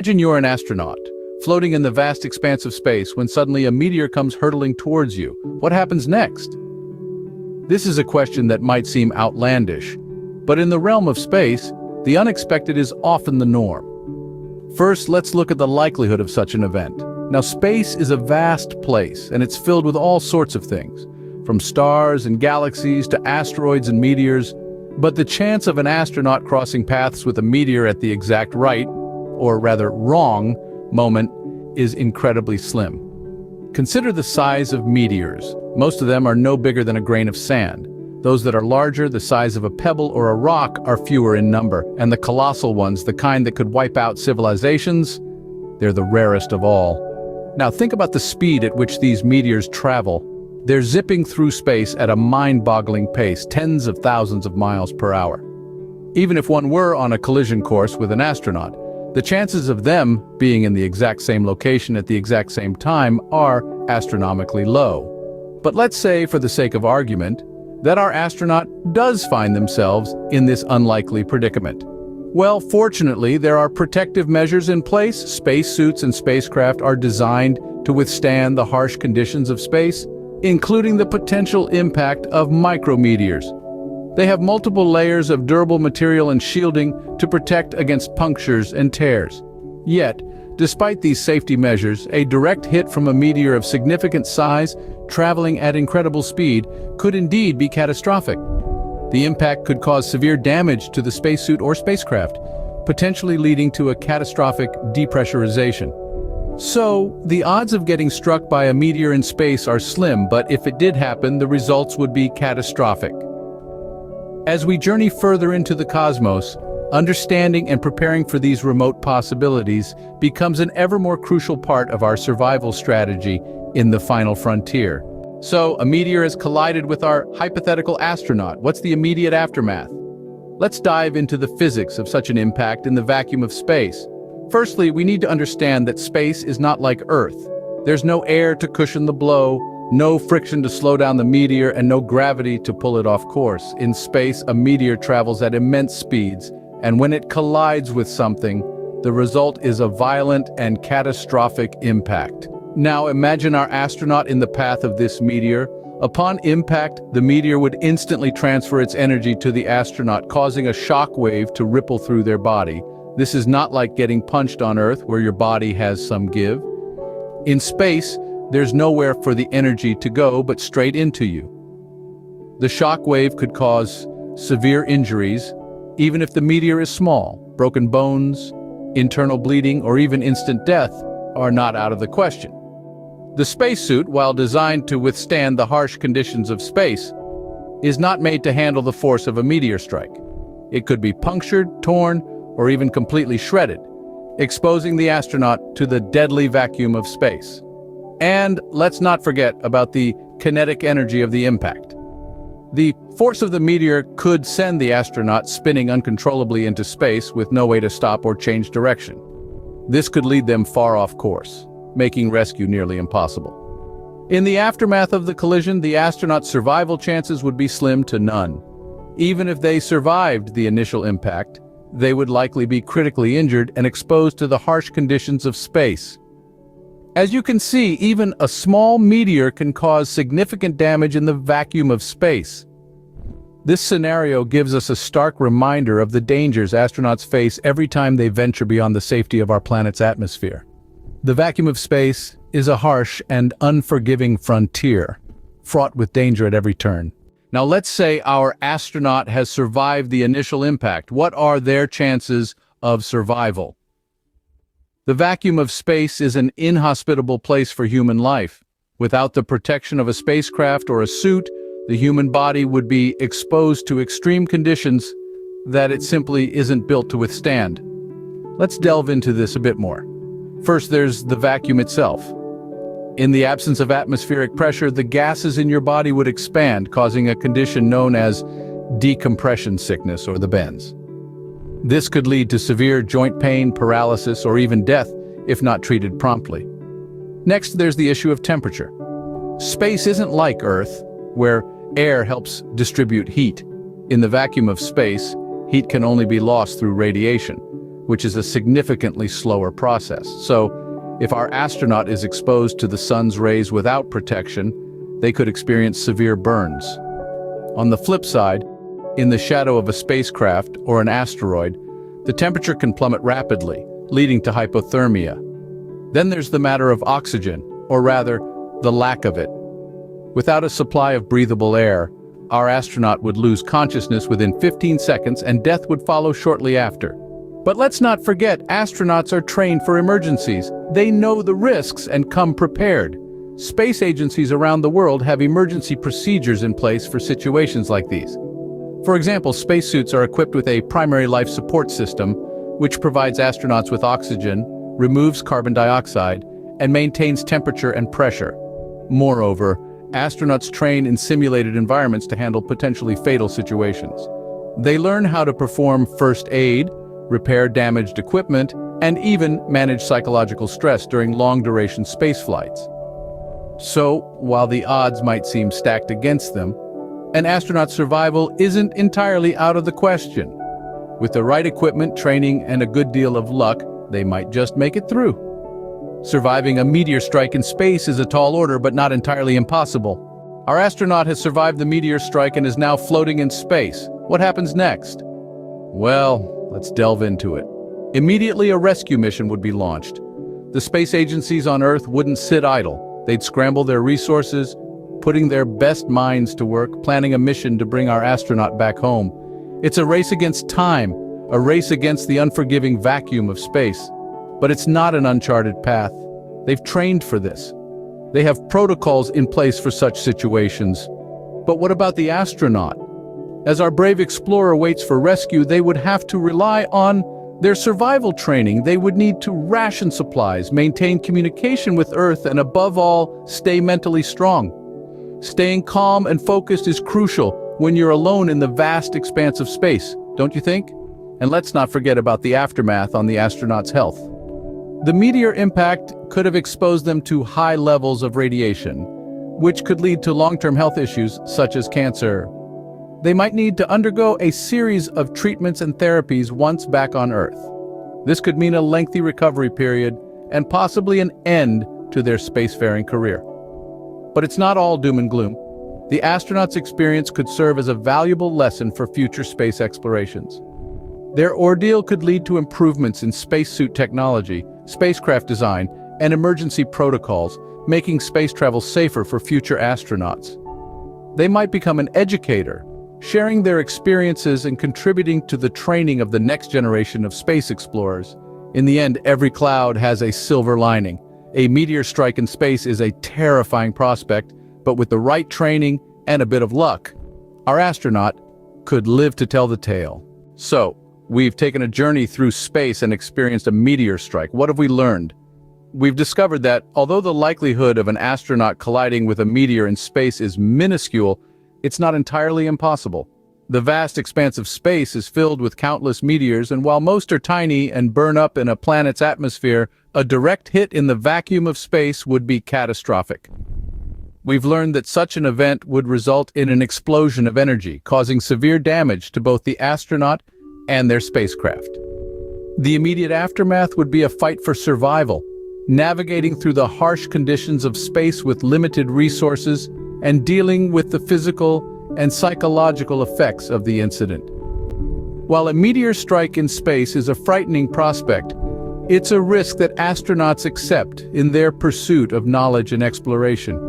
Imagine you're an astronaut, floating in the vast expanse of space when suddenly a meteor comes hurtling towards you. What happens next? This is a question that might seem outlandish, but in the realm of space, the unexpected is often the norm. First, let's look at the likelihood of such an event. Now, space is a vast place, and it's filled with all sorts of things, from stars and galaxies to asteroids and meteors, but the chance of an astronaut crossing paths with a meteor at the exact right, or rather wrong, moment is incredibly slim. Consider the size of meteors. Most of them are no bigger than a grain of sand. Those that are larger, the size of a pebble or a rock, are fewer in number, and the colossal ones, the kind that could wipe out civilizations, they're the rarest of all. Now think about the speed at which these meteors travel. They're zipping through space at a mind-boggling pace, tens of thousands of miles per hour. Even if one were on a collision course with an astronaut, the chances of them being in the exact same location at the exact same time are astronomically low. But let's say, for the sake of argument, that our astronaut does find themselves in this unlikely predicament. Well, fortunately, there are protective measures in place. Spacesuits and spacecraft are designed to withstand the harsh conditions of space, including the potential impact of micrometeors. They have multiple layers of durable material and shielding to protect against punctures and tears. Yet, despite these safety measures, a direct hit from a meteor of significant size, traveling at incredible speed, could indeed be catastrophic. The impact could cause severe damage to the spacesuit or spacecraft, potentially leading to a catastrophic depressurization. So, the odds of getting struck by a meteor in space are slim, but if it did happen, the results would be catastrophic. As we journey further into the cosmos, understanding and preparing for these remote possibilities becomes an ever more crucial part of our survival strategy in the final frontier. So, a meteor has collided with our hypothetical astronaut. What's the immediate aftermath? Let's dive into the physics of such an impact in the vacuum of space. Firstly, we need to understand that space is not like Earth. There's no air to cushion the blow, no friction to slow down the meteor, and no gravity to pull it off course. In space, a meteor travels at immense speeds, and when it collides with something, the result is a violent and catastrophic impact. Now imagine our astronaut in the path of this meteor. Upon impact, the meteor would instantly transfer its energy to the astronaut, causing a shock wave to ripple through their body. This is not like getting punched on Earth, where your body has some give. In space, there's nowhere for the energy to go but straight into you. The shock wave could cause severe injuries, even if the meteor is small. Broken bones, internal bleeding, or even instant death are not out of the question. The spacesuit, while designed to withstand the harsh conditions of space, is not made to handle the force of a meteor strike. It could be punctured, torn, or even completely shredded, exposing the astronaut to the deadly vacuum of space. And let's not forget about the kinetic energy of the impact. The force of the meteor could send the astronaut spinning uncontrollably into space with no way to stop or change direction. This could lead them far off course, making rescue nearly impossible. In the aftermath of the collision, the astronaut's survival chances would be slim to none. Even if they survived the initial impact, they would likely be critically injured and exposed to the harsh conditions of space. As you can see, even a small meteor can cause significant damage in the vacuum of space. This scenario gives us a stark reminder of the dangers astronauts face every time they venture beyond the safety of our planet's atmosphere. The vacuum of space is a harsh and unforgiving frontier, fraught with danger at every turn. Now let's say our astronaut has survived the initial impact. What are their chances of survival? The vacuum of space is an inhospitable place for human life. Without the protection of a spacecraft or a suit, the human body would be exposed to extreme conditions that it simply isn't built to withstand. Let's delve into this a bit more. First, there's the vacuum itself. In the absence of atmospheric pressure, the gases in your body would expand, causing a condition known as decompression sickness, or the bends. This could lead to severe joint pain, paralysis, or even death if not treated promptly. Next, there's the issue of temperature. Space isn't like Earth, where air helps distribute heat. In the vacuum of space, heat can only be lost through radiation, which is a significantly slower process. So, if our astronaut is exposed to the sun's rays without protection, they could experience severe burns. On the flip side, in the shadow of a spacecraft or an asteroid, the temperature can plummet rapidly, leading to hypothermia. Then there's the matter of oxygen, or rather, the lack of it. Without a supply of breathable air, our astronaut would lose consciousness within 15 seconds and death would follow shortly after. But let's not forget, astronauts are trained for emergencies. They know the risks and come prepared. Space agencies around the world have emergency procedures in place for situations like these. For example, spacesuits are equipped with a primary life support system, which provides astronauts with oxygen, removes carbon dioxide, and maintains temperature and pressure. Moreover, astronauts train in simulated environments to handle potentially fatal situations. They learn how to perform first aid, repair damaged equipment, and even manage psychological stress during long-duration space flights. So, while the odds might seem stacked against them, an astronaut's survival isn't entirely out of the question. With the right equipment, training, and a good deal of luck, they might just make it through. Surviving a meteor strike in space is a tall order, but not entirely impossible. Our astronaut has survived the meteor strike and is now floating in space. What happens next? Well, let's delve into it. Immediately, a rescue mission would be launched. The space agencies on Earth wouldn't sit idle. They'd scramble their resources, putting their best minds to work, planning a mission to bring our astronaut back home. It's a race against time, a race against the unforgiving vacuum of space. But it's not an uncharted path. They've trained for this. They have protocols in place for such situations. But what about the astronaut? As our brave explorer waits for rescue, they would have to rely on their survival training. They would need to ration supplies, maintain communication with Earth, and above all, stay mentally strong. Staying calm and focused is crucial when you're alone in the vast expanse of space, don't you think? And let's not forget about the aftermath on the astronaut's health. The meteor impact could have exposed them to high levels of radiation, which could lead to long-term health issues such as cancer. They might need to undergo a series of treatments and therapies once back on Earth. This could mean a lengthy recovery period and possibly an end to their spacefaring career. But it's not all doom and gloom. The astronaut's experience could serve as a valuable lesson for future space explorations. Their ordeal could lead to improvements in spacesuit technology, spacecraft design, and emergency protocols, making space travel safer for future astronauts. They might become an educator, sharing their experiences and contributing to the training of the next generation of space explorers. In the end, every cloud has a silver lining. A meteor strike in space is a terrifying prospect, but with the right training and a bit of luck, our astronaut could live to tell the tale. So, we've taken a journey through space and experienced a meteor strike. What have we learned? We've discovered that, although the likelihood of an astronaut colliding with a meteor in space is minuscule, it's not entirely impossible. The vast expanse of space is filled with countless meteors, and while most are tiny and burn up in a planet's atmosphere, a direct hit in the vacuum of space would be catastrophic. We've learned that such an event would result in an explosion of energy, causing severe damage to both the astronaut and their spacecraft. The immediate aftermath would be a fight for survival, navigating through the harsh conditions of space with limited resources and dealing with the physical and psychological effects of the incident. While a meteor strike in space is a frightening prospect, it's a risk that astronauts accept in their pursuit of knowledge and exploration.